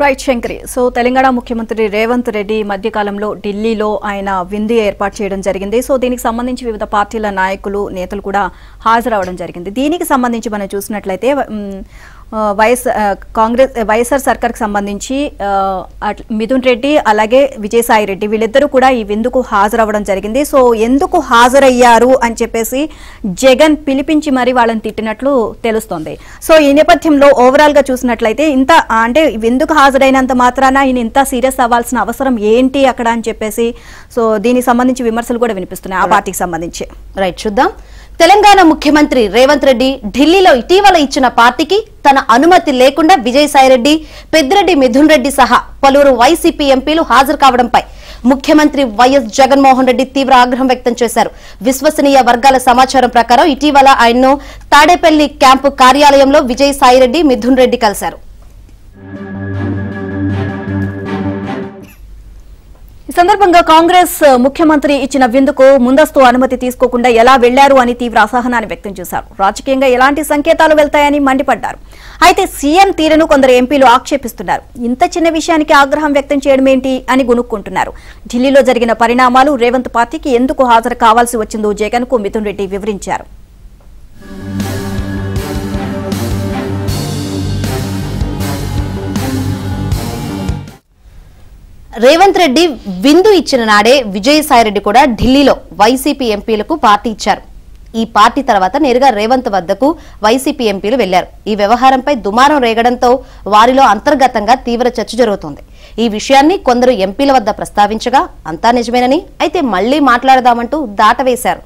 Right Shankari. So Telangana ముఖ్యమంత్రి రేవంత్ రెడ్డి మధ్యకాలంలో ఢిల్లీలో ఆయన విందు ఏర్పాటు చేయడం జరిగింది. సో దీనికి సంబంధించి వివిధ పార్టీల నాయకులు నేతలు కూడా హాజరవడం జరిగింది. దీనికి సంబంధించి మనం చూసినట్లయితే వైఎస్ఆర్ సర్కార్కి సంబంధించి మిథున్ రెడ్డి అలాగే విజయసాయి రెడ్డి వీళ్ళిద్దరూ కూడా ఈ విందుకు హాజరవ్వడం జరిగింది. సో ఎందుకు హాజరయ్యారు అని చెప్పేసి జగన్ పిలిపించి మరి వాళ్ళని తిట్టినట్లు తెలుస్తోంది. సో ఈ నేపథ్యంలో ఓవరాల్ గా చూసినట్లయితే ఇంత అంటే విందుకు హాజరైనంత మాత్రాన ఈయన ఇంత సీరియస్ అవ్వాల్సిన అవసరం ఏంటి అక్కడ అని చెప్పేసి సో దీనికి సంబంధించి విమర్శలు కూడా వినిపిస్తున్నాయి ఆ పార్టీకి సంబంధించి. రైట్, చూద్దాం. తెలంగాణ ముఖ్యమంత్రి రేవంత్ రెడ్డి ఢిల్లీలో ఇటీవల ఇచ్చిన పార్టీకి తన అనుమతి లేకుండా విజయసాయిరెడ్డి, పెద్దిరెడ్డి మిథున్ రెడ్డి సహా పలువురు వైసీపీ ఎంపీలు హాజరు కావడంపై ముఖ్యమంత్రి వైఎస్ జగన్మోహన్ రెడ్డి తీవ్ర ఆగ్రహం వ్యక్తం చేశారు. విశ్వసనీయ వర్గాల సమాచారం ప్రకారం ఇటీవల ఆయన్ను తాడేపల్లి క్యాంపు కార్యాలయంలో విజయసాయిరెడ్డి, మిథున్ రెడ్డి కలిశారు. ఈ సందర్భంగా కాంగ్రెస్ ముఖ్యమంత్రి ఇచ్చిన విందుకు ముందస్తు అనుమతి తీసుకోకుండా ఎలా వెళ్లారు అని తీవ్ర అసహనాన్ని వ్యక్తం చేశారు. రాజకీయంగా ఎలాంటి సంకేతాలు వెళ్తాయని మండిపడ్డారు. అయితే సీఎం తీరును కొందరు ఎంపీలు ఆక్షేపిస్తున్నారు. ఇంత చిన్న విషయానికి ఆగ్రహం వ్యక్తం చేయడం ఏంటి అని గునుక్కుంటున్నారు. ఢిల్లీలో జరిగిన పరిణామాలు, రేవంత్ పార్టీకి ఎందుకు హాజరు కావాల్సి వచ్చిందో జగన్ కు మిథున్ రెడ్డి వివరించారు. రేవంత్ రెడ్డి విందు ఇచ్చిన నాడే విజయసాయిరెడ్డి కూడా ఢిల్లీలో వైసీపీ ఎంపీలకు పార్టీ ఇచ్చారు. ఈ పార్టీ తర్వాత నేరుగా రేవంత్ వద్దకు వైసీపీ ఎంపీలు వెళ్లారు. ఈ వ్యవహారంపై దుమారం రేగడంతో వారిలో అంతర్గతంగా తీవ్ర చర్చ జరుగుతోంది. ఈ విషయాన్ని కొందరు ఎంపీల వద్ద ప్రస్తావించగా అంతా నిజమేనని, అయితే మళ్లీ మాట్లాడదామంటూ దాటవేశారు.